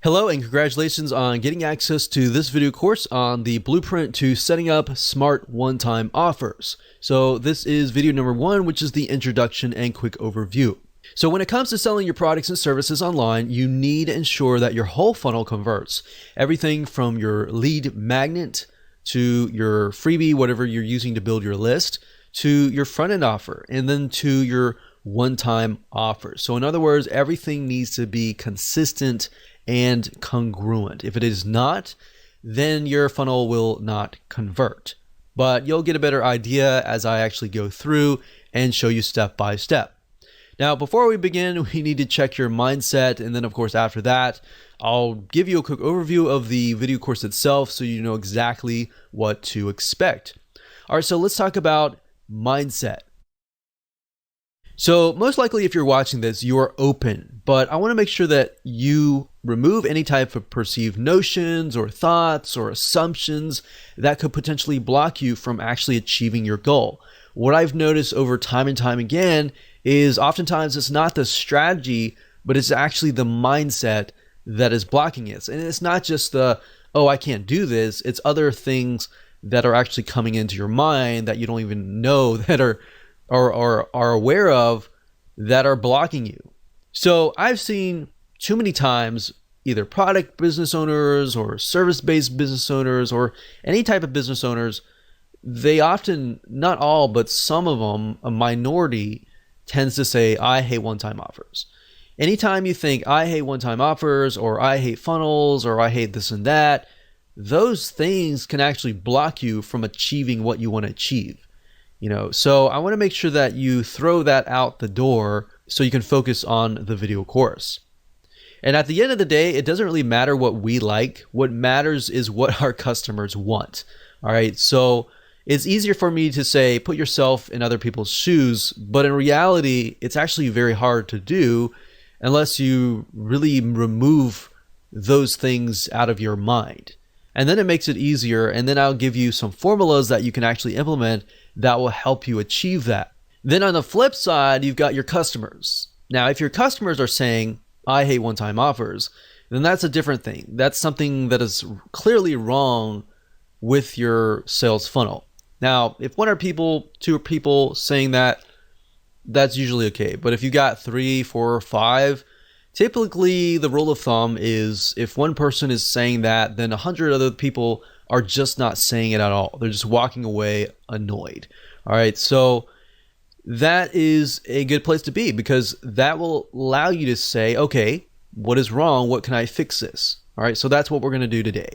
Hello and congratulations on getting access to this video course on the blueprint to setting up smart one-time offers. So this is video number 1, which is the introduction and quick overview. So when it comes to selling your products and services online, you need to ensure that your whole funnel converts. Everything from your lead magnet to your freebie, whatever you're using to build your list, to your front-end offer, and then to your one-time offer. So in other words, everything needs to be consistent and congruent. If it is not, then your funnel will not convert. But you'll get a better idea as I actually go through and show you step by step. Now, before we begin, we need to check your mindset. And then of course, after that, I'll give you a quick overview of the video course itself so you know exactly what to expect. All right, so let's talk about mindset. So most likely if you're watching this, you are open, but I want to make sure that you remove any type of perceived notions or thoughts or assumptions that could potentially block you from actually achieving your goal. What I've noticed over time and time again is oftentimes it's not the strategy, but it's actually the mindset that is blocking it. And it's not just the, oh, I can't do this. It's other things that are actually coming into your mind that you don't even know that are aware of that are blocking you. So I've seen too many times either product business owners or service-based business owners or any type of business owners, they often, not all, but some of them, a minority, tends to say, I hate one-time offers. Anytime you think I hate one-time offers or I hate funnels or I hate this and that, those things can actually block you from achieving what you want to achieve. So I want to make sure that you throw that out the door so you can focus on the video course. And at the end of the day, it doesn't really matter what we like. What matters is what our customers want. All right. So it's easier for me to say, put yourself in other people's shoes. But in reality, it's actually very hard to do unless you really remove those things out of your mind. And then it makes it easier. And then I'll give you some formulas that you can actually implement that will help you achieve that. Then on the flip side, you've got your customers. Now, if your customers are saying, I hate one-time offers, then that's a different thing. That's something that is clearly wrong with your sales funnel. Now, if one or two people saying that, that's usually okay. But if you got 3, 4, 5, typically the rule of thumb is if one person is saying that, then 100 other people are just not saying it at all. They're just walking away annoyed. All right, so that is a good place to be because that will allow you to say, okay, what is wrong? What can I fix this? All right, so that's what we're going to do today.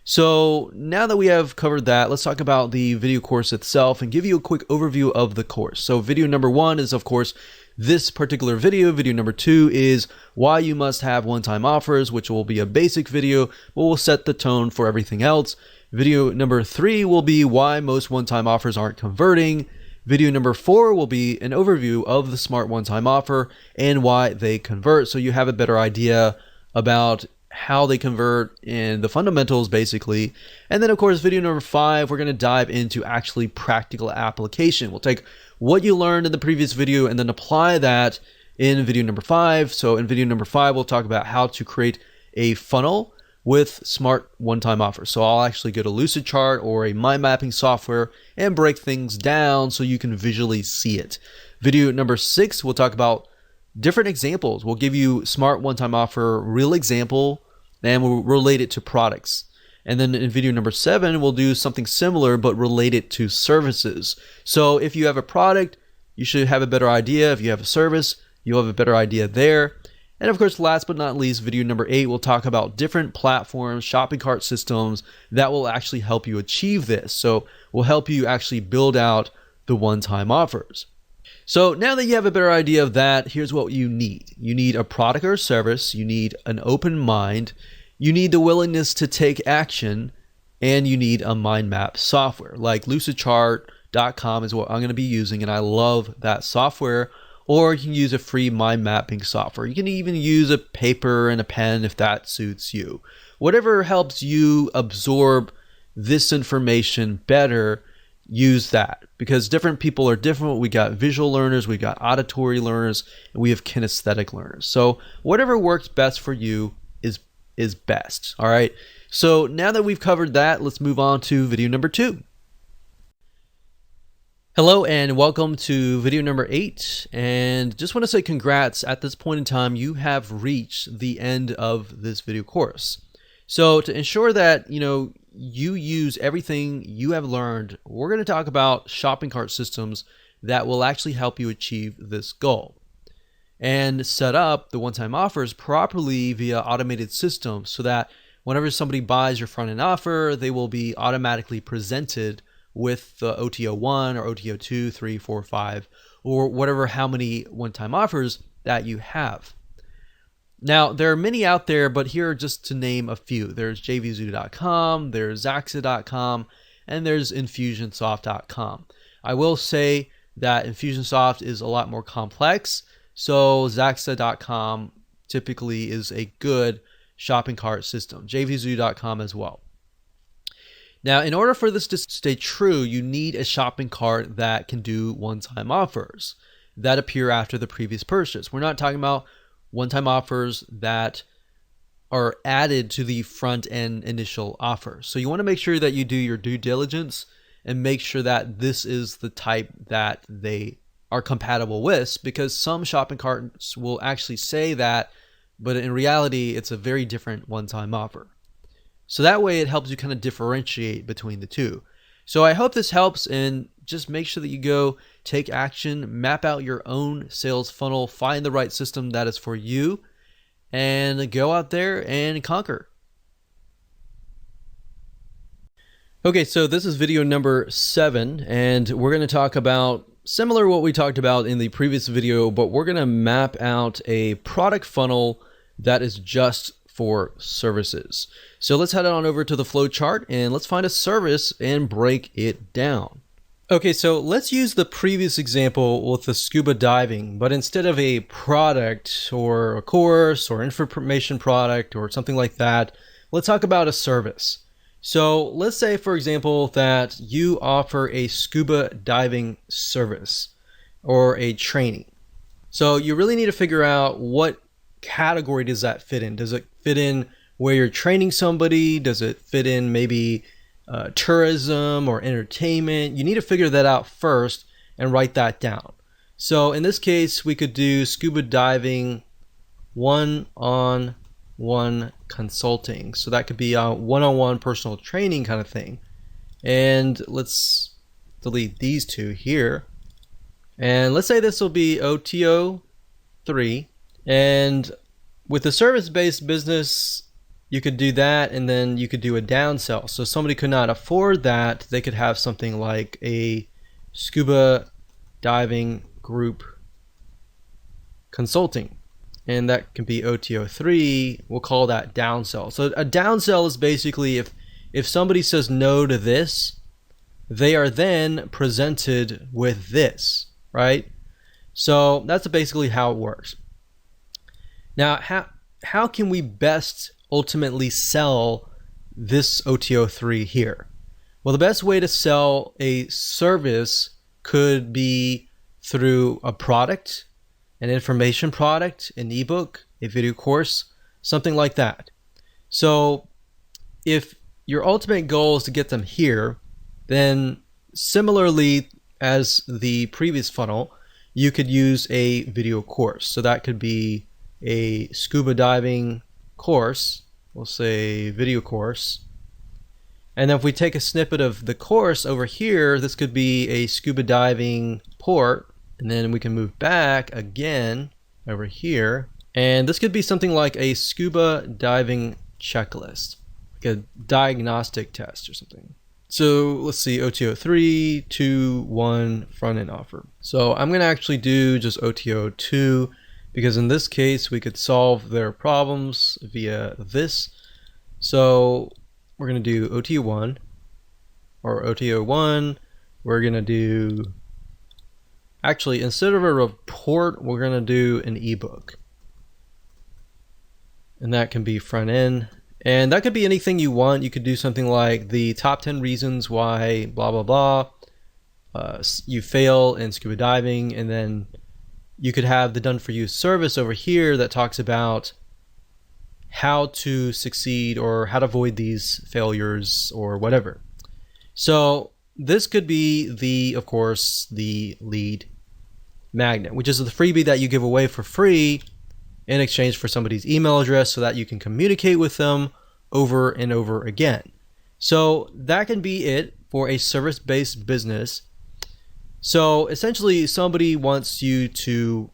So now that we have covered that, let's talk about the video course itself and give you a quick overview of the course. So video number 1 is, of course, this particular video. Video number 2 is why you must have one-time offers, which will be a basic video, but will set the tone for everything else. Video number 3 will be why most one-time offers aren't converting. Video number 4 will be an overview of the smart one-time offer and why they convert, so you have a better idea about how they convert and the fundamentals basically. And then of course, video number 5, we're going to dive into actually practical application. We'll take what you learned in the previous video and then apply that in video number 5. So in video number 5, we'll talk about how to create a funnel with smart one-time offers. So I'll actually go to Lucidchart or a mind mapping software and break things down so you can visually see it. Video number 6, we'll talk about different examples. We'll give you smart one-time offer, real example, and we'll relate it to products. And then in video number 7, we'll do something similar, but related to services. So if you have a product, you should have a better idea. If you have a service, you'll have a better idea there. And of course, last but not least, video number 8, we'll talk about different platforms, shopping cart systems that will actually help you achieve this. So we'll help you actually build out the one-time offers. So now that you have a better idea of that, here's what you need. You need a product or service. You need an open mind. You need the willingness to take action, and you need a mind map software like lucidchart.com is what I'm going to be using, and I love that software. Or you can use a free mind mapping software. You can even use a paper and a pen if that suits you. Whatever helps you absorb this information better, use that, because different people are different. We got visual learners, we got auditory learners, and we have kinesthetic learners. So whatever works best for you is is best. All right. So now that we've covered that, let's move on to video number 2. Hello and welcome to video number 8, and just want to say congrats. At this point in time, you have reached the end of this video course. So to ensure that you use everything you have learned, we're going to talk about shopping cart systems that will actually help you achieve this goal and set up the one-time offers properly via automated systems so that whenever somebody buys your front-end offer, they will be automatically presented with the OTO 1 or OTO 2, 3, 4, 5, or whatever, how many one-time offers that you have. Now, there are many out there, but here are just to name a few. There's jvzoo.com, there's zaxa.com, and there's infusionsoft.com. I will say that Infusionsoft is a lot more complex, so zaxa.com typically is a good shopping cart system. jvzoo.com as well. Now, in order for this to stay true, you need a shopping cart that can do one-time offers that appear after the previous purchase. We're not talking about one-time offers that are added to the front-end initial offer. So you want to make sure that you do your due diligence and make sure that this is the type that they are compatible with, because some shopping carts will actually say that, but in reality, it's a very different one-time offer. So that way it helps you kind of differentiate between the two. So I hope this helps, and just make sure that you go take action, map out your own sales funnel, find the right system that is for you, and go out there and conquer. Okay, so this is video number 7, and we're going to talk about similar to what we talked about in the previous video, but we're going to map out a product funnel that is just for services. So let's head on over to the flow chart and let's find a service and break it down. Okay, so let's use the previous example with the scuba diving, but instead of a product or a course or information product or something like that, let's talk about a service. So let's say, for example, that you offer a scuba diving service or a training. So you really need to figure out what category does that fit in. Does it fit in where you're training somebody? Does it fit in maybe tourism or entertainment? You need to figure that out first and write that down. So in this case, we could do scuba diving one-on-one consulting. So that could be a one-on-one personal training kind of thing. And let's delete these two here. And let's say this will be OTO 3. And with the service-based business, you could do that, and then you could do a downsell. So somebody could not afford that, they could have something like a scuba diving group consulting, and that can be OTO 3. We'll call that downsell. So a downsell is basically if somebody says no to this, they are then presented with this, right? So that's basically how it works. Now, how can we best ultimately sell this OTO 3 here? Well, the best way to sell a service could be through a product, an information product, an ebook, a video course, something like that. So if your ultimate goal is to get them here, then similarly as the previous funnel, you could use a video course. So that could be a scuba diving course, we'll say video course. And then if we take a snippet of the course over here, this could be a scuba diving port, and then we can move back again over here, and this could be something like a scuba diving checklist, like a diagnostic test or something. So let's see, OTO 3, 2, 1 front end offer. So I'm going to actually do just OTO 2, because in this case we could solve their problems via this. So we're going to do OTO 1 or OTO 1. We're going to do, actually instead of a report, we're going to do an ebook, and that can be front end, and that could be anything you want. You could do something like the top 10 reasons why blah blah blah you fail in scuba diving, and then you could have the done for you service over here that talks about how to succeed or how to avoid these failures or whatever. So this could be of course, the lead magnet, which is the freebie that you give away for free in exchange for somebody's email address so that you can communicate with them over and over again. So that can be it for a service-based business. So essentially, somebody wants you to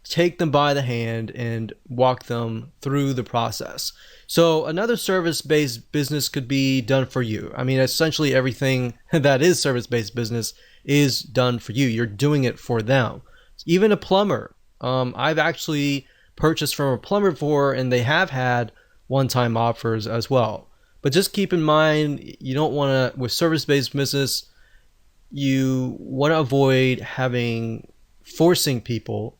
take them by the hand and walk them through the process. So another service-based business could be done for you. I mean, essentially everything that is service-based business is done for you. You're doing it for them. Even a plumber. I've actually purchased from a plumber before, and they have had one-time offers as well. But just keep in mind, you don't want to, with service-based business, you want to avoid forcing people.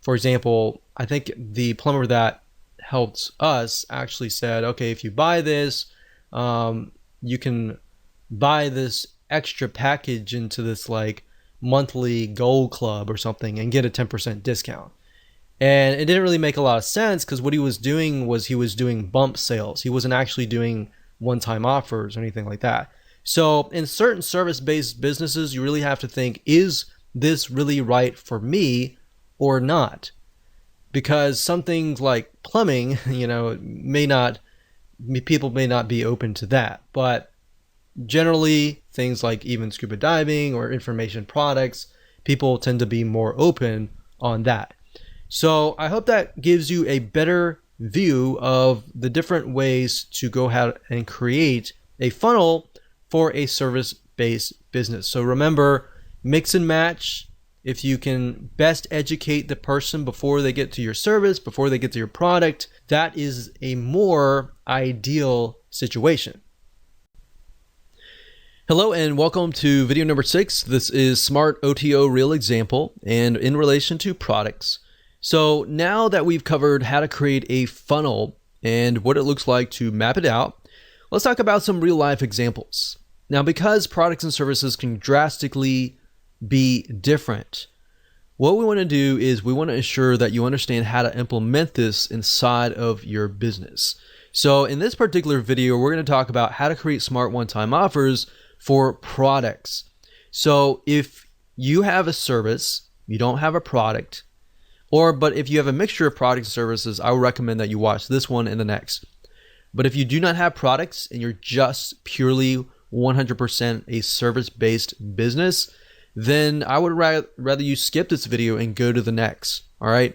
For example, I think the plumber that helped us actually said, okay, if you buy this, you can buy this extra package into this like monthly gold club or something and get a 10% discount. And it didn't really make a lot of sense because what he was doing was he was doing bump sales. He wasn't actually doing one-time offers or anything like that. So in certain service-based businesses, you really have to think, is this really right for me or not? Because some things like plumbing, people may not be open to that. But generally, things like even scuba diving or information products, people tend to be more open on that. So I hope that gives you a better view of the different ways to go ahead and create a funnel for a service-based business. So remember, mix and match. If you can best educate the person before they get to your service, before they get to your product, that is a more ideal situation. Hello and welcome to video number 6. This is Smart OTO Real Example and in relation to products. So now that we've covered how to create a funnel and what it looks like to map it out, let's talk about some real life examples. Now, because products and services can drastically be different, what we want to do is we want to ensure that you understand how to implement this inside of your business. So in this particular video, we're going to talk about how to create smart one-time offers for products. So if you have a service, you don't have a product, but if you have a mixture of products and services, I would recommend that you watch this one and the next. But if you do not have products and you're just purely 100% a service-based business, then I would rather you skip this video and go to the next, all right?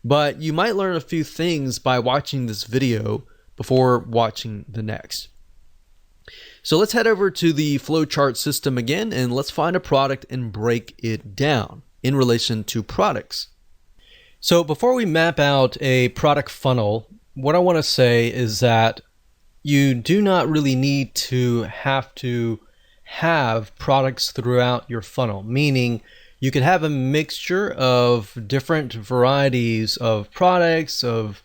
But you might learn a few things by watching this video before watching the next. So let's head over to the flowchart system again, and let's find a product and break it down in relation to products. So before we map out a product funnel, what I want to say is that you do not really need to have products throughout your funnel, meaning you could have a mixture of different varieties of products, of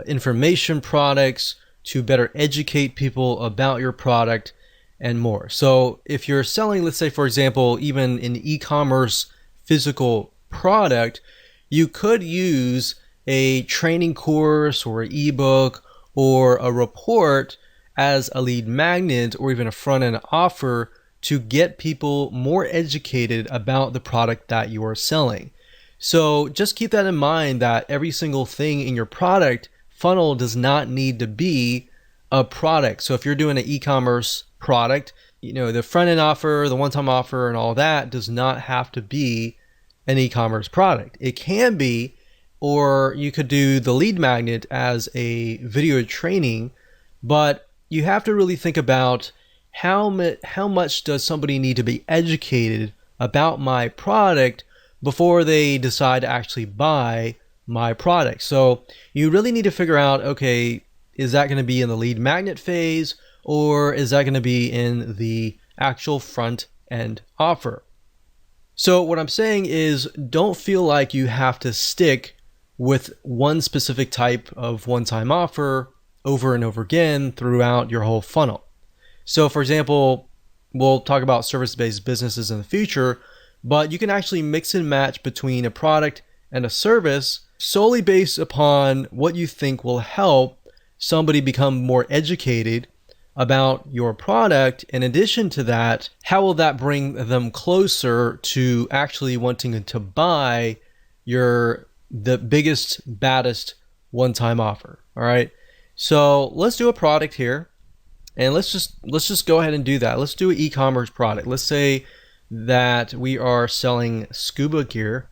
information products to better educate people about your product and more. So if you're selling, let's say, for example, even an e-commerce physical product, you could use a training course or an ebook or a report as a lead magnet or even a front-end offer to get people more educated about the product that you are selling. So just keep that in mind, that every single thing in your product funnel does not need to be a product. So if you're doing an e-commerce product, the front-end offer, the one-time offer and all that does not have to be an e-commerce product. It can be, or you could do the lead magnet as a video training, but you have to really think about how much does somebody need to be educated about my product before they decide to actually buy my product. So you really need to figure out, okay, is that going to be in the lead magnet phase, or is that going to be in the actual front end offer? So what I'm saying is, don't feel like you have to stick with one specific type of one-time offer over and over again throughout your whole funnel. So for example, we'll talk about service-based businesses in the future, but you can actually mix and match between a product and a service solely based upon what you think will help somebody become more educated about your product? In addition to that, how will that bring them closer to actually wanting to buy the biggest, baddest one-time offer? All right. So let's do a product here, and let's just go ahead and do that. Let's do an e-commerce product. Let's say that we are selling scuba gear,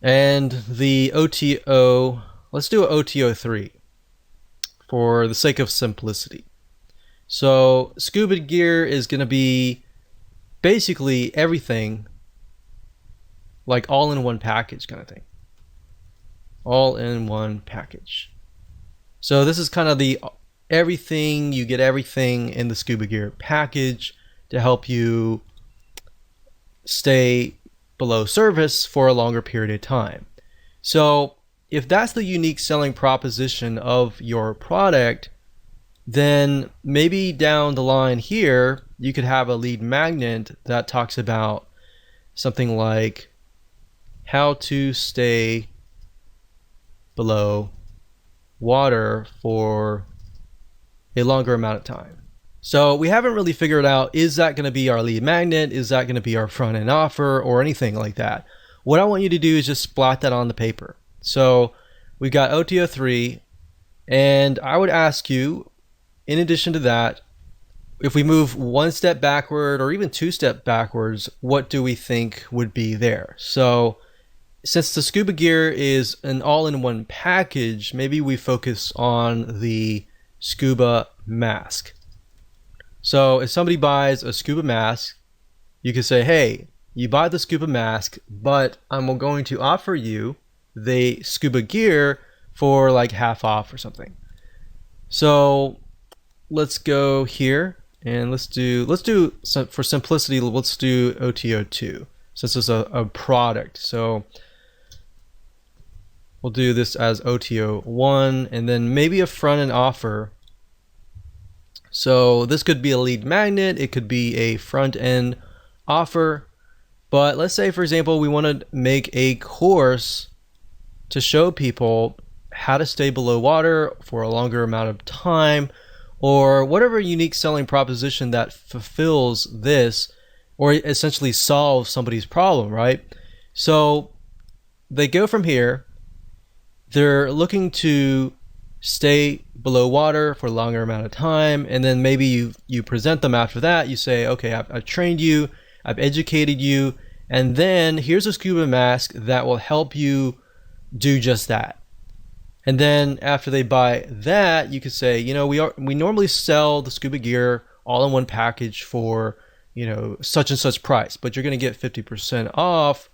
and the OTO, let's do an OTO 3 for the sake of simplicity. So scuba gear is going to be basically everything, like all in one package kind of thing. All in one package. So this is kind of the everything, you get everything in the scuba gear package to help you stay below surface for a longer period of time. So if that's the unique selling proposition of your product, then maybe down the line here, you could have a lead magnet that talks about something like how to stay below water for a longer amount of time. So we haven't really figured out, is that going to be our lead magnet? Is that going to be our front end offer or anything like that? What I want you to do is just splat that on the paper. So we've got OTO 3, and I would ask you, in addition to that, if we move one step backward or even two steps backwards, what do we think would be there? So since the scuba gear is an all-in-one package, maybe we focus on the scuba mask. So if somebody buys a scuba mask, you can say, hey, you buy the scuba mask, but I'm going to offer you the scuba gear for like half off or something. So let's go here and let's do for simplicity, let's do OTO 2 since it's a product. So we'll do this as OTO 1 and then maybe a front end offer. So this could be a lead magnet, it could be a front end offer, but let's say, for example, we want to make a course to show people how to stay below water for a longer amount of time, or whatever unique selling proposition that fulfills this or essentially solves somebody's problem, right? So they go from here, they're looking to stay below water for a longer amount of time, and then maybe you present them after that. You say, okay, I've trained you, I've educated you, and then here's a scuba mask that will help you do just that. And then after they buy that, you could say, you know, we normally sell the scuba gear all in one package for, you know, such and such price, but you're going to get 50% off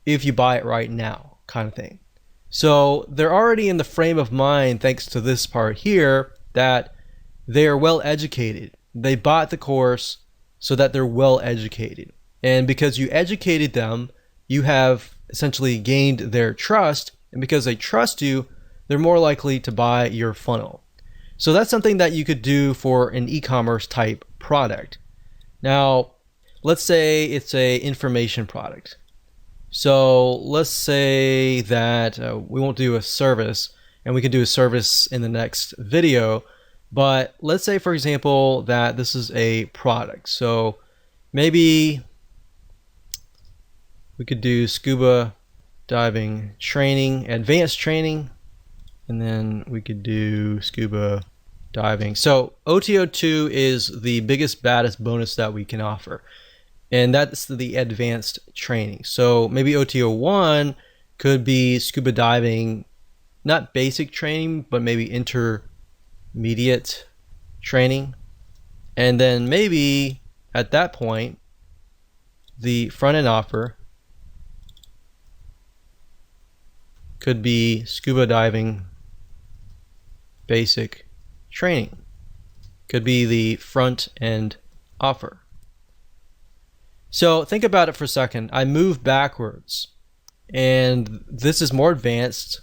if you buy it right now, kind of thing. So they're already in the frame of mind, thanks to this part here, that they are well educated. They bought the course so that they're well educated. And because you educated them, you have essentially gained their trust. And because they trust you, they're more likely to buy your funnel. So that's something that you could do for an e-commerce type product. Now, let's say it's a information product. So let's say that we won't do a service, and we can do a service in the next video. But let's say, for example, that this is a product. So maybe we could do scuba diving training, advanced training, and then we could do scuba diving. So OTO 2 is the biggest, baddest bonus that we can offer, and that's the advanced training. So maybe OTO 1 could be scuba diving, not basic training, but maybe intermediate training. And then maybe at that point, the front end offer could be scuba diving basic training. Could be the front end offer. So think about it for a second. I moved backwards, and this is more advanced,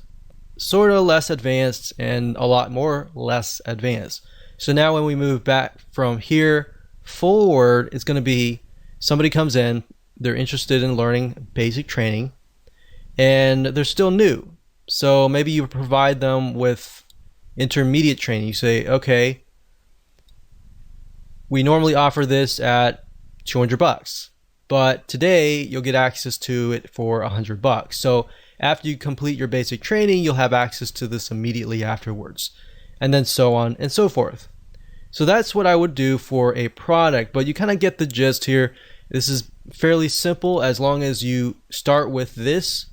sort of less advanced, and a lot more less advanced. So now when we move back from here forward, it's going to be somebody comes in, they're interested in learning basic training, and they're still new. So maybe you provide them with intermediate training. You say, okay, we normally offer this at $200, but today you'll get access to it for $100. So after you complete your basic training, you'll have access to this immediately afterwards, and then so on and so forth. So that's what I would do for a product, but you kind of get the gist here. This is fairly simple as long as you start with this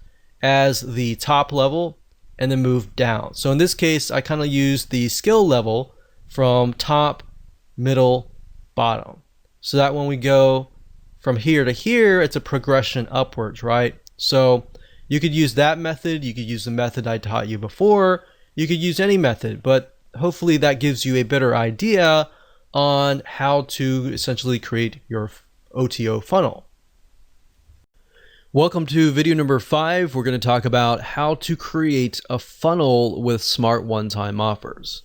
as the top level and then move down. So in this case, I kind of use the skill level from top, middle, bottom. So that when we go from here to here, it's a progression upwards, right? So you could use that method. You could use the method I taught you before. You could use any method, but hopefully that gives you a better idea on how to essentially create your OTO funnel. Welcome to video number 5. We're going to talk about how to create a funnel with smart one-time offers.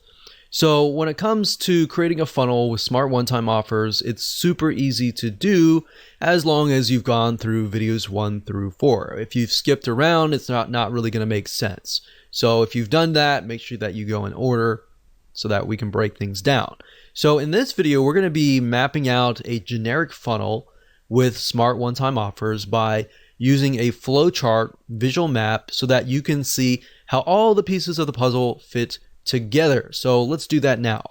So when it comes to creating a funnel with smart one-time offers, it's super easy to do as long as you've gone through videos 1 through 4. If you've skipped around, it's not really going to make sense. So if you've done that, make sure that you go in order so that we can break things down. So in this video, we're going to be mapping out a generic funnel with smart one-time offers by using a flowchart visual map so that you can see how all the pieces of the puzzle fit together. So let's do that now.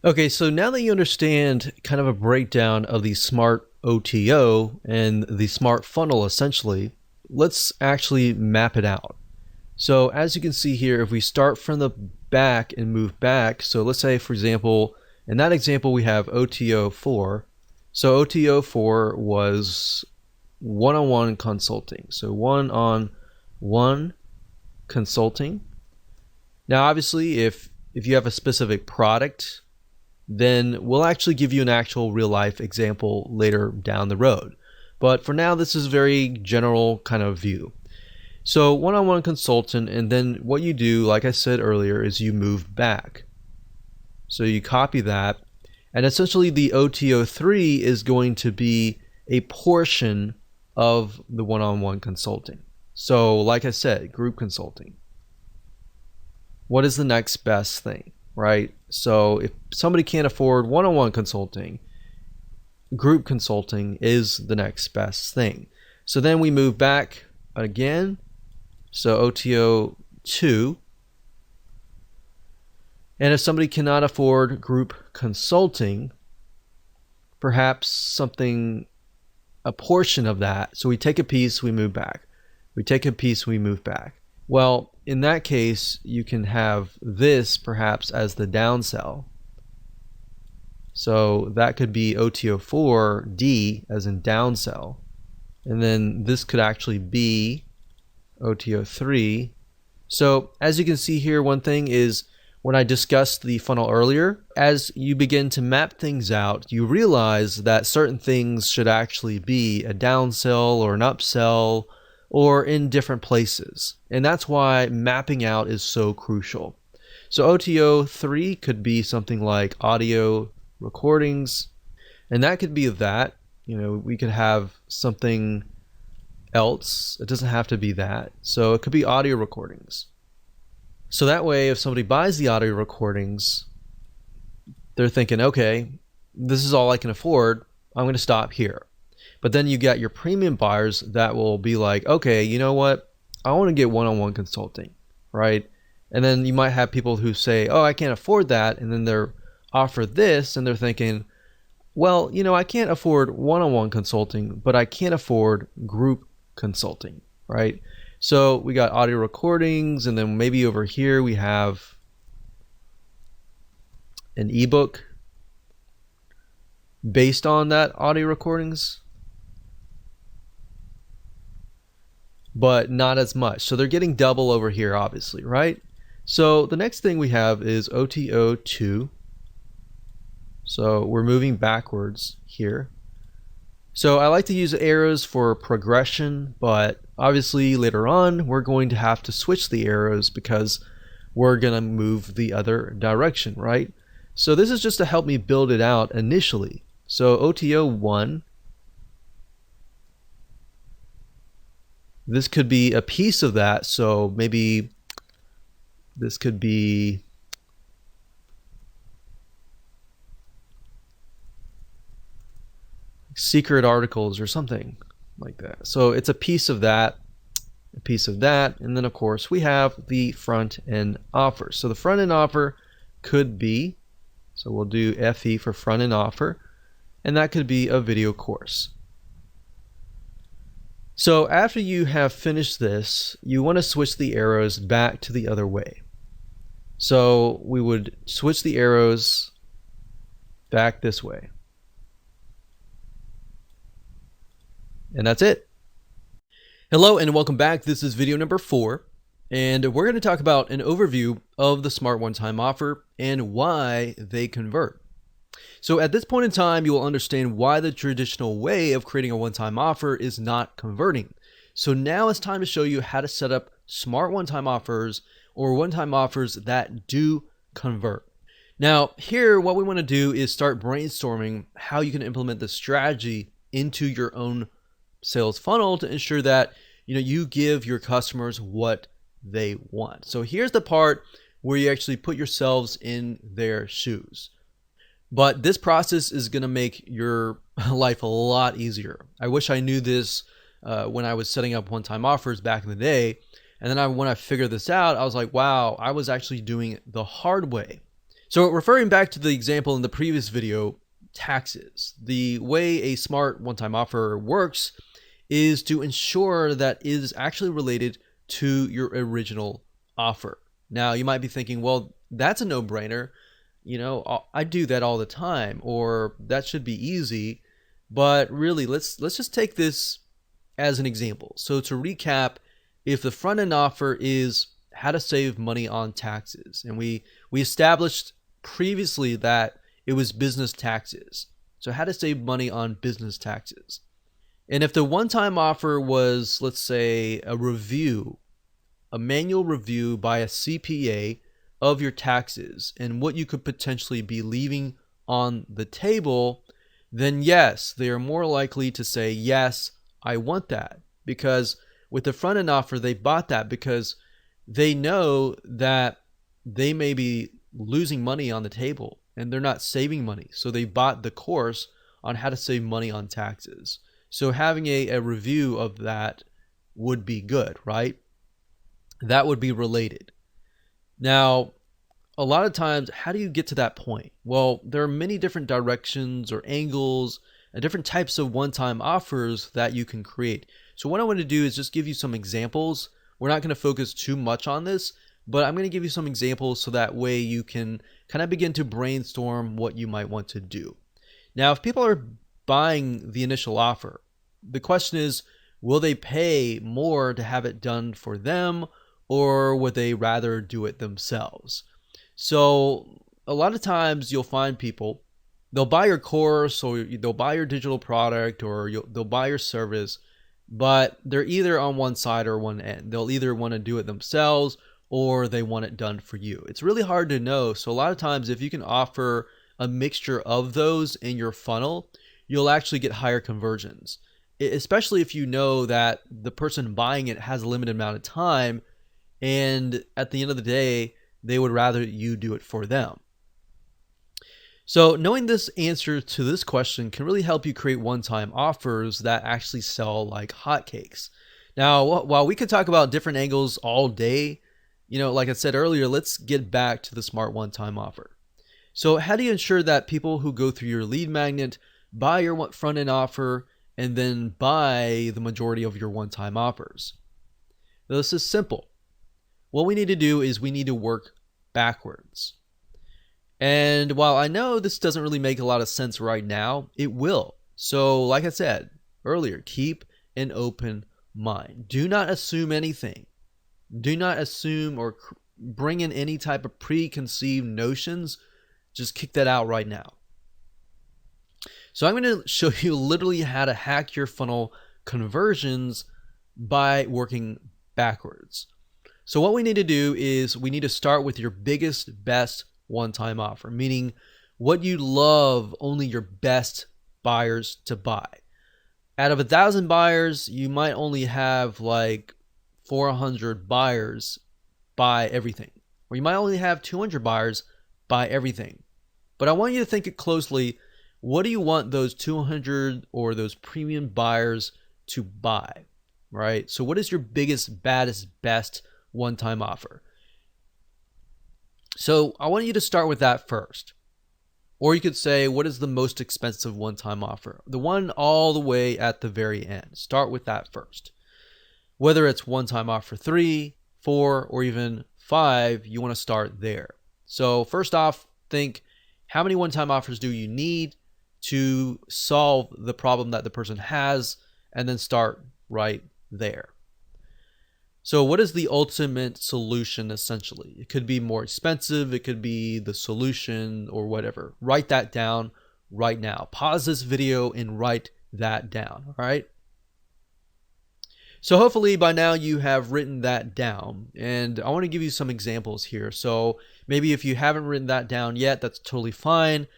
Okay, so now that you understand kind of a breakdown of the smart OTO and the smart funnel essentially, let's actually map it out. So as you can see here, if we start from the back and move back, so let's say for example, in that example we have OTO 4. So OTO 4 was one-on-one consulting. So one-on-one consulting. Now obviously if you have a specific product, then we'll actually give you an actual real life example later down the road. But for now, this is a very general kind of view. So one-on-one consultant, and then what you do, like I said earlier, is you move back. So you copy that, and essentially the OTO 3 is going to be a portion of the one-on-one consulting. So like I said, group consulting. What is the next best thing, right? So if somebody can't afford one-on-one consulting, group consulting is the next best thing. So then we move back again. So OTO 2. And if somebody cannot afford group consulting, perhaps something, a portion of that. So we take a piece, we move back. We take a piece, we move back. Well, in that case, you can have this perhaps as the downsell. So that could be OTO 4D as in downsell. And then this could actually be OTO 3. So as you can see here, one thing is when I discussed the funnel earlier, as you begin to map things out, you realize that certain things should actually be a downsell or an upsell or in different places. And that's why mapping out is so crucial. So OTO 3 could be something like audio recordings, and that could be that. You know, we could have something else. It doesn't have to be that. So it could be audio recordings. So that way, if somebody buys the audio recordings, they're thinking, okay, this is all I can afford. I'm going to stop here. But then you got your premium buyers that will be like, okay, you know what? I want to get one-on-one consulting, right? And then you might have people who say, oh, I can't afford that. And then they're offered this and they're thinking, well, you know, I can't afford one-on-one consulting, but I can't afford group consulting, right? So we got audio recordings, and then maybe over here we have an ebook based on that audio recordings, but not as much. So they're getting double over here, obviously, right? So the next thing we have is OTO 2. So we're moving backwards here. So I like to use arrows for progression, but obviously later on we're going to have to switch the arrows because we're going to move the other direction, right? So this is just to help me build it out initially. So OTO 1, this could be a piece of that. So maybe this could be secret articles or something like that. So it's a piece of that, a piece of that, and then of course we have the front end offer. So the front end offer could be, so we'll do FE for front end offer, and that could be a video course. So after you have finished this, you want to switch the arrows back to the other way. So we would switch the arrows back this way. And that's it. Hello and welcome back. This is video number 4, and we're going to talk about an overview of the Smart One-Time Offer and why they convert. So at this point in time, you will understand why the traditional way of creating a one-time offer is not converting. So now it's time to show you how to set up smart one-time offers or one-time offers that do convert. Now here, what we want to do is start brainstorming how you can implement this strategy into your own sales funnel to ensure that you give your customers what they want. So here's the part where you actually put yourselves in their shoes. But this process is going to make your life a lot easier. I wish I knew this when I was setting up one-time offers back in the day. And then when I figured this out, I was like, wow, I was actually doing it the hard way. So referring back to the example in the previous video, taxes. The way a smart one-time offer works is to ensure that it is actually related to your original offer. Now you might be thinking, well, that's a no-brainer. I do that all the time, or that should be easy. But really, let's just take this as an example. So to recap, if the front end offer is how to save money on taxes, and we established previously that it was business taxes. So how to save money on business taxes. And if the one-time offer was, let's say, a manual review by a CPA of your taxes and what you could potentially be leaving on the table, then yes, they are more likely to say, yes, I want that. Because with the front end offer, they bought that because they know that they may be losing money on the table and they're not saving money. So they bought the course on how to save money on taxes. So having a review of that would be good, right? That would be related. Now, a lot of times, how do you get to that point? Well, there are many different directions or angles and different types of one-time offers that you can create. So what I want to do is just give you some examples. We're not going to focus too much on this, but I'm going to give you some examples so that way you can kind of begin to brainstorm what you might want to do. Now, if people are buying the initial offer, the question is, will they pay more to have it done for them, or would they rather do it themselves? So a lot of times you'll find people, they'll buy your course or they'll buy your digital product or they'll buy your service, but they're either on one side or one end. They'll either want to do it themselves or they want it done for you. It's really hard to know. So a lot of times if you can offer a mixture of those in your funnel, you'll actually get higher conversions, especially if you know that the person buying it has a limited amount of time and at the end of the day, they would rather you do it for them. So knowing this answer to this question can really help you create one-time offers that actually sell like hotcakes. Now, while we could talk about different angles all day, like I said earlier, let's get back to the smart one-time offer. So how do you ensure that people who go through your lead magnet buy your front-end offer and then buy the majority of your one-time offers? This is simple. What we need to do is we need to work backwards. And while I know this doesn't really make a lot of sense right now, it will. So like I said earlier, keep an open mind. Do not assume anything. Do not assume or bring in any type of preconceived notions. Just kick that out right now. So I'm going to show you literally how to hack your funnel conversions by working backwards. So what we need to do is we need to start with your biggest, best one-time offer, meaning what you love only your best buyers to buy. Out of 1,000 buyers, you might only have like 400 buyers buy everything, or you might only have 200 buyers buy everything. But I want you to think it closely. what do you want those 200 or those premium buyers to buy, right? So what is your biggest, baddest, best one-time offer? So I want you to start with that first. Or you could say, what is the most expensive one-time offer? The one all the way at the very end. Start with that first. Whether it's one-time offer 3, 4, or even 5, you want to start there. So first off, think, how many one-time offers do you need to solve the problem that the person has, and then start right there. So what is the ultimate solution essentially? It could be more expensive, it could be the solution or whatever. Write that down right now. Pause this video and write that down, all right? So hopefully by now you have written that down, and I want to give you some examples here. So maybe if you haven't written that down yet, that's totally fine.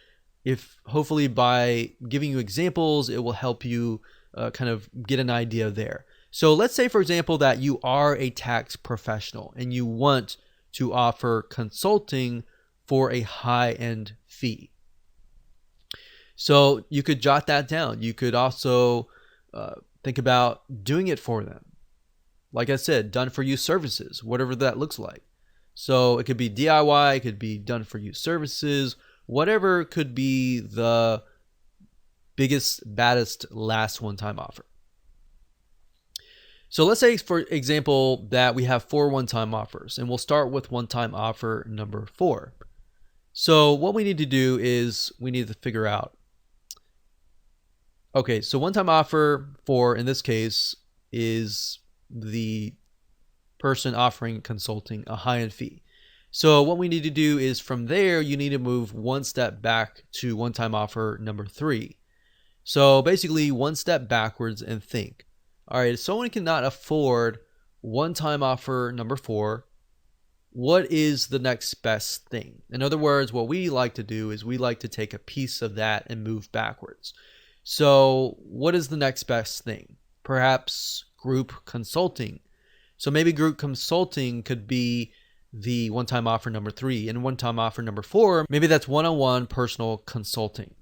If hopefully by giving you examples, it will help you kind of get an idea there. So let's say, for example, that you are a tax professional and you want to offer consulting for a high-end fee. So you could jot that down. You could also think about doing it for them. Like I said, done for you services, whatever that looks like. So it could be DIY, it could be done for you services, whatever could be the biggest, baddest, last one-time offer. So let's say, for example, that we have 4 one-time offers, and we'll start with one-time offer number 4. So what we need to do is we need to figure out, okay, so one-time offer 4 in this case is the person offering consulting a high-end fee. So what we need to do is from there, you need to move one step back to one-time offer number 3. So basically one step backwards and think, all right, if someone cannot afford one-time offer number 4, what is the next best thing? In other words, what we like to do is we like to take a piece of that and move backwards. So what is the next best thing? Perhaps group consulting. So maybe group consulting could be the one-time offer number 3, and one-time offer number 4, maybe that's one-on-one personal consulting.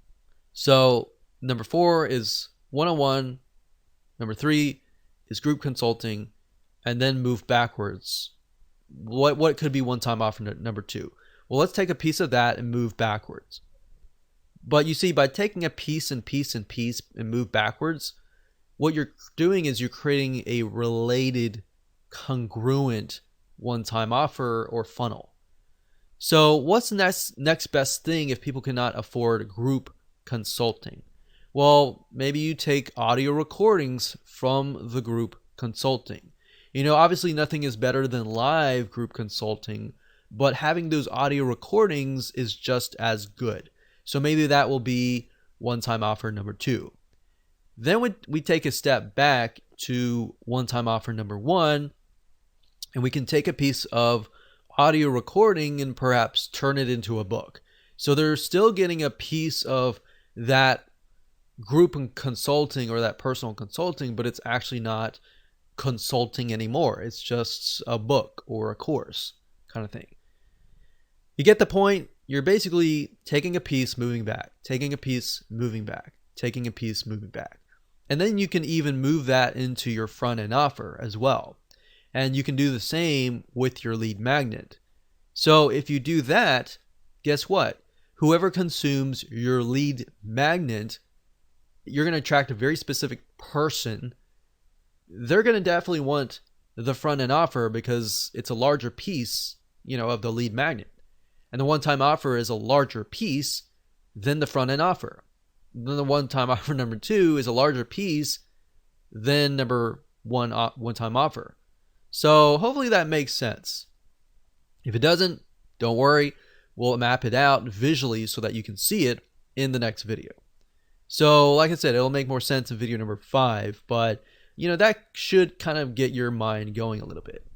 So number 4 is one-on-one, number 3 is group consulting, and then move backwards. What could be one-time offer number 2? Well, let's take a piece of that and move backwards. But you see, by taking a piece and piece and piece and move backwards, what you're doing is you're creating a related, congruent one-time offer or funnel. So what's the next best thing if people cannot afford group consulting? Well, maybe you take audio recordings from the group consulting. You know, obviously nothing is better than live group consulting, but having those audio recordings is just as good. So maybe that will be one-time offer number 2. Then we take a step back to one-time offer number 1, and we can take a piece of audio recording and perhaps turn it into a book. So they're still getting a piece of that group and consulting or that personal consulting, but it's actually not consulting anymore. It's just a book or a course kind of thing. You get the point? You're basically taking a piece, moving back, taking a piece, moving back, taking a piece, moving back. And then you can even move that into your front end offer as well. And you can do the same with your lead magnet. So if you do that, guess what? Whoever consumes your lead magnet, you're going to attract a very specific person. They're going to definitely want the front end offer because it's a larger piece, of the lead magnet. And the one-time offer is a larger piece than the front end offer. Then the one-time offer number 2 is a larger piece than number 1 one-time offer. So hopefully that makes sense. If it doesn't, don't worry. We'll map it out visually so that you can see it in the next video. So like I said, it'll make more sense in video number 5, but that should kind of get your mind going a little bit.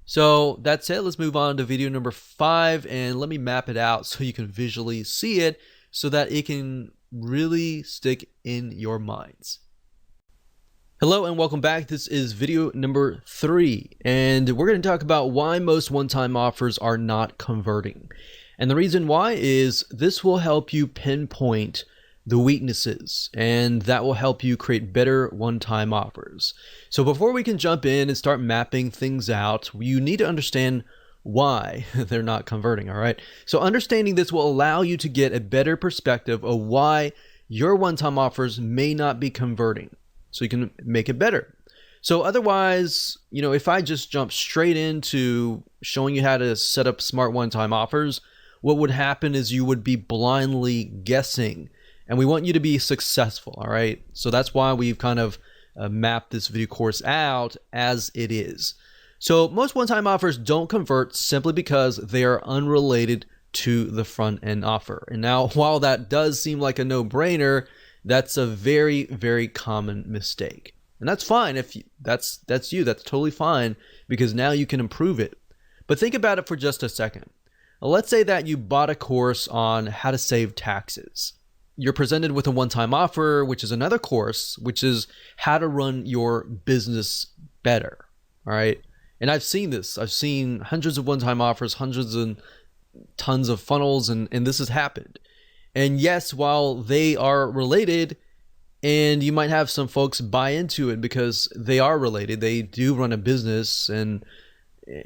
So that's it. Let's move on to video number 5, and let me map it out so you can visually see it so that it can really stick in your minds. Hello and welcome back. This is video number 3, and we're going to talk about why most one-time offers are not converting. And the reason why is this will help you pinpoint the weaknesses, and that will help you create better one-time offers. So before we can jump in and start mapping things out, you need to understand why they're not converting, all right? So understanding this will allow you to get a better perspective of why your one-time offers may not be converting, so you can make it better. So otherwise, if I just jump straight into showing you how to set up smart one-time offers, what would happen is you would be blindly guessing, and we want you to be successful, all right? So that's why we've kind of mapped this video course out as it is. So most one-time offers don't convert simply because they are unrelated to the front-end offer. And now, while that does seem like a no-brainer, that's a very, very common mistake. And that's fine if that's totally fine, because now you can improve it. But think about it for just a second. Let's say that you bought a course on how to save taxes. You're presented with a one-time offer, which is another course, which is how to run your business better, all right? And I've seen this. I've seen hundreds of one-time offers, hundreds and tons of funnels, and this has happened. And yes, while they are related, and you might have some folks buy into it because they are related, they do run a business, and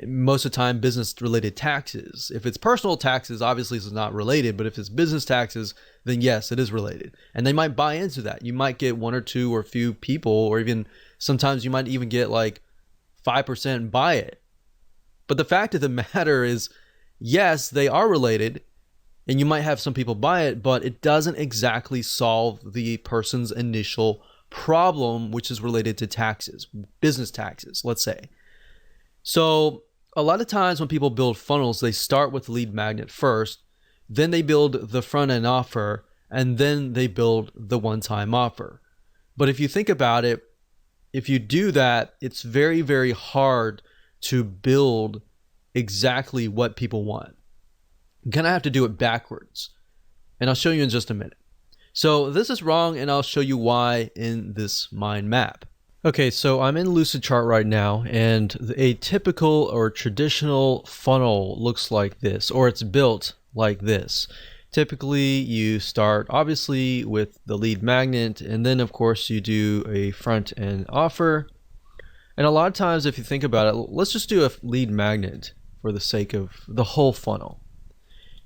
most of the time business-related taxes. If it's personal taxes, obviously it's not related, but if it's business taxes, then yes, it is related. And they might buy into that. You might get one or two or a few people, or even sometimes you might even get like 5% buy it. But the fact of the matter is, yes, they are related, and you might have some people buy it, but it doesn't exactly solve the person's initial problem, which is related to taxes, business taxes, let's say. So a lot of times when people build funnels, they start with lead magnet first, then they build the front end offer, and then they build the one-time offer. But if you think about it, if you do that, it's very, very hard to build exactly what people want. You kind of have to do it backwards. And I'll show you in just a minute. So this is wrong, and I'll show you why in this mind map. Okay, so I'm in Lucidchart right now, and a typical or traditional funnel looks like this, or it's built like this. Typically, you start obviously with the lead magnet, and then of course you do a front end offer. And a lot of times, if you think about it, let's just do a lead magnet for the sake of the whole funnel.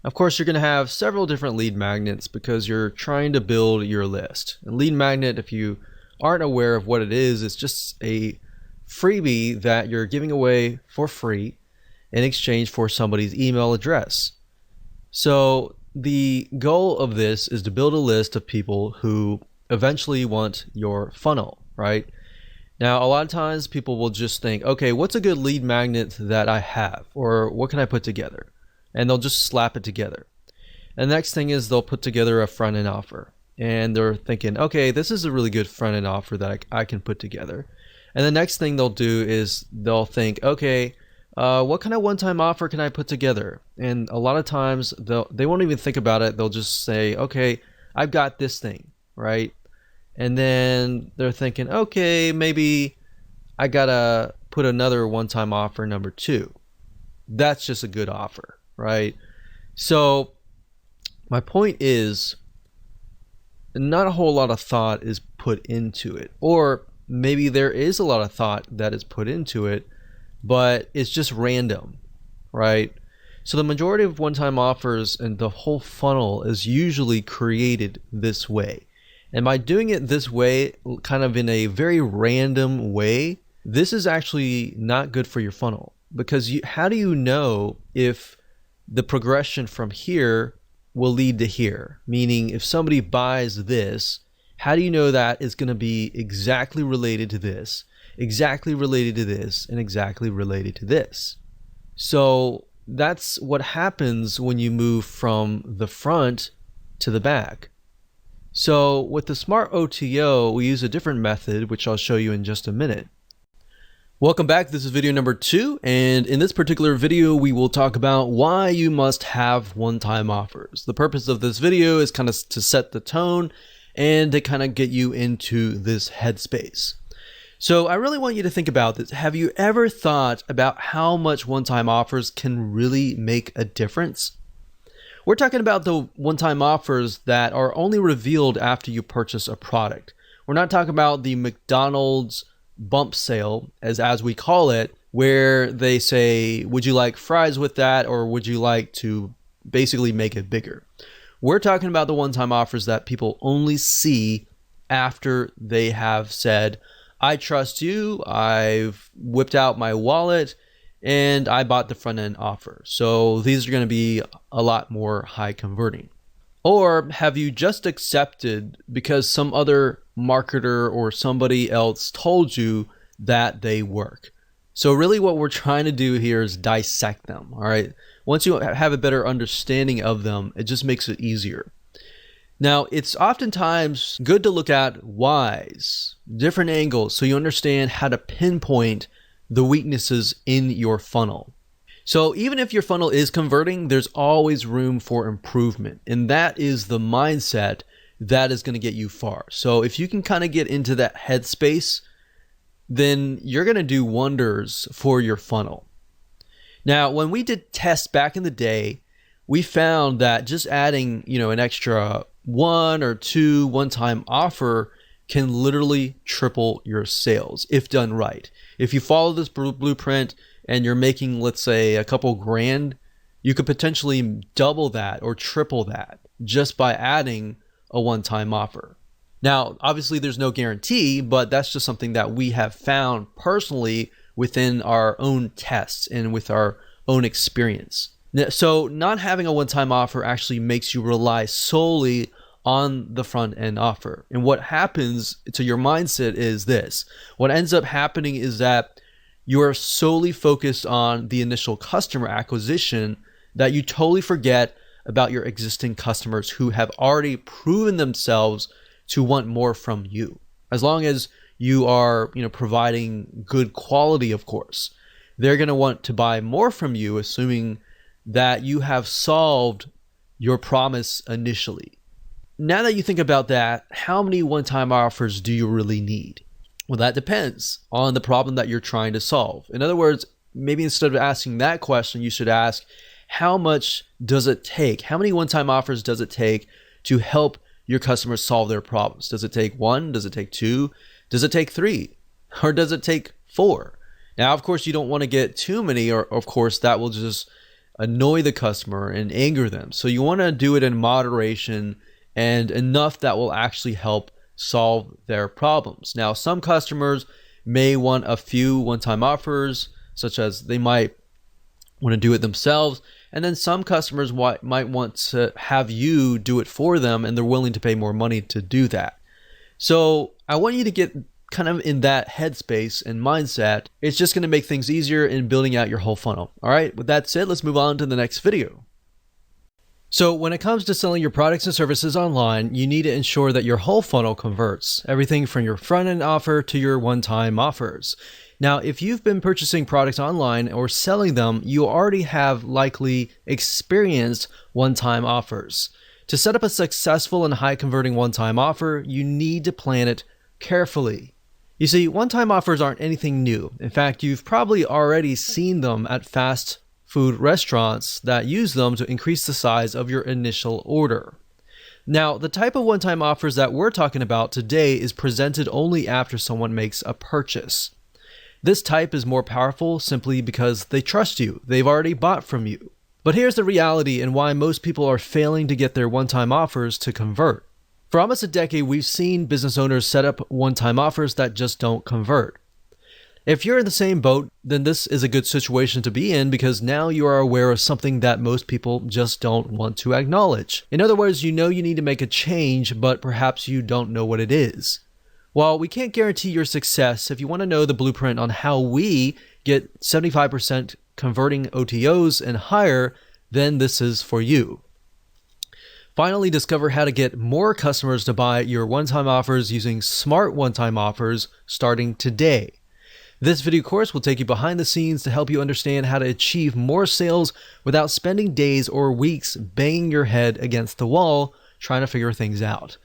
Of course, you're going to have several different lead magnets because you're trying to build your list. A lead magnet, if you aren't aware of what it is, it's just a freebie that you're giving away for free in exchange for somebody's email address. So the goal of this is to build a list of people who eventually want your funnel, right? Now, a lot of times people will just think, okay, what's a good lead magnet that I have? Or what can I put together? And they'll just slap it together. And the next thing is they'll put together a front end offer. And they're thinking, okay, this is a really good front end offer that I can put together. And the next thing they'll do is they'll think, okay, what kind of one-time offer can I put together? And a lot of times they won't even think about it. They'll just say, okay, I've got this thing, right? And then they're thinking, okay, maybe I gotta put another one-time offer number 2. That's just a good offer, right? So my point is, not a whole lot of thought is put into it, or maybe there is a lot of thought that is put into it, but it's just random, right? So the majority of one-time offers and the whole funnel is usually created this way. And by doing it this way, kind of in a very random way, this is actually not good for your funnel, because how do you know if the progression from here will lead to here? Meaning, if somebody buys this, how do you know that is going to be exactly related to this, exactly related to this, and exactly related to this? So that's what happens when you move from the front to the back. So with the Smart OTO, we use a different method, which I'll show you in just a minute. Welcome back. This is video number 2, and in this particular video, we will talk about why you must have one-time offers. The purpose of this video is kind of to set the tone and to kind of get you into this headspace. So I really want you to think about this. Have you ever thought about how much one-time offers can really make a difference? We're talking about the one-time offers that are only revealed after you purchase a product. We're not talking about the McDonald's bump sale, as we call it, where they say, would you like fries with that, or would you like to basically make it bigger? We're talking about the one-time offers that people only see after they have said, I trust you, I've whipped out my wallet, and I bought the front-end offer. So these are going to be a lot more high converting. Or have you just accepted because some other marketer or somebody else told you that they work? So really what we're trying to do here is dissect them, all right? Once you have a better understanding of them, it just makes it easier. Now, it's oftentimes good to look at whys, different angles, so you understand how to pinpoint the weaknesses in your funnel. So even if your funnel is converting, there's always room for improvement. And that is the mindset that is going to get you far. So if you can kind of get into that headspace, then you're going to do wonders for your funnel. Now, when we did tests back in the day, we found that just adding, an extra 1 or 2 one-time offer can literally triple your sales if done right. If you follow this blueprint and you're making, let's say, a couple grand, you could potentially double that or triple that just by adding a one-time offer. Now, obviously there's no guarantee, but that's just something that we have found personally within our own tests and with our own experience. So not having a one-time offer actually makes you rely solely on the front end offer. And what happens to your mindset is this. What ends up happening is that you are solely focused on the initial customer acquisition that you totally forget about your existing customers who have already proven themselves to want more from you. As long as you are, providing good quality, of course, they're going to want to buy more from you, assuming that you have solved your promise initially. Now that you think about that, how many one-time offers do you really need? Well, that depends on the problem that you're trying to solve. In other words, maybe instead of asking that question, you should ask, how much does it take? How many one-time offers does it take to help your customers solve their problems? Does it take 1? Does it take 2? Does it take 3? Or does it take 4? Now, of course, you don't want to get too many, or of course, that will just annoy the customer and anger them. So you want to do it in moderation and enough that will actually help solve their problems. Now, some customers may want a few one-time offers, such as they might want to do it themselves. And then some customers might want to have you do it for them, and they're willing to pay more money to do that. So I want you to get kind of in that headspace and mindset. It's just going to make things easier in building out your whole funnel. All right, with that said, let's move on to the next video. So when it comes to selling your products and services online, you need to ensure that your whole funnel converts, everything from your front-end offer to your one-time offers. Now, if you've been purchasing products online or selling them, you already have likely experienced one-time offers. To set up a successful and high-converting one-time offer, you need to plan it carefully. You see, one-time offers aren't anything new. In fact, you've probably already seen them at fast food restaurants that use them to increase the size of your initial order. Now, the type of one-time offers that we're talking about today is presented only after someone makes a purchase. This type is more powerful simply because they trust you. They've already bought from you. But here's the reality and why most people are failing to get their one-time offers to convert. For almost a decade, we've seen business owners set up one-time offers that just don't convert. If you're in the same boat, then this is a good situation to be in because now you are aware of something that most people just don't want to acknowledge. In other words, you know you need to make a change, but perhaps you don't know what it is. While we can't guarantee your success, if you want to know the blueprint on how we get 75% converting OTOs and higher, then this is for you. Finally, discover how to get more customers to buy your one-time offers using smart one-time offers starting today. This video course will take you behind the scenes to help you understand how to achieve more sales without spending days or weeks banging your head against the wall trying to figure things out.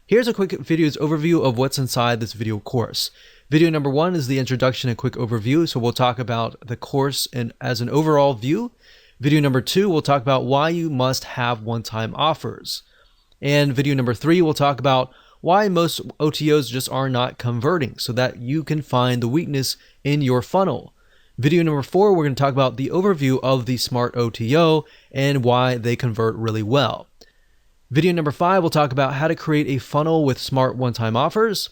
Here's a quick video's overview of what's inside this video course. Video number 1 is the introduction and quick overview, so we'll talk about the course and as an overall view. Video number 2, we'll talk about why you must have one-time offers. And video number 3, we'll talk about why most OTOs just are not converting so that you can find the weakness in your funnel. Video number 4, we're going to talk about the overview of the Smart OTO and why they convert really well. Video number 5, we'll talk about how to create a funnel with smart one-time offers.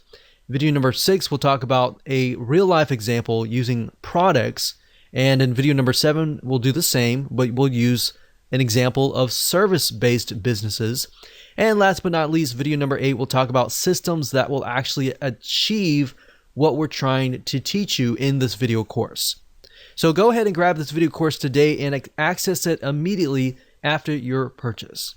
Video number 6, we'll talk about a real-life example using products. And in video number 7, we'll do the same, but we'll use an example of service-based businesses. And last but not least, video number 8, we'll talk about systems that will actually achieve what we're trying to teach you in this video course. So go ahead and grab this video course today and access it immediately after your purchase.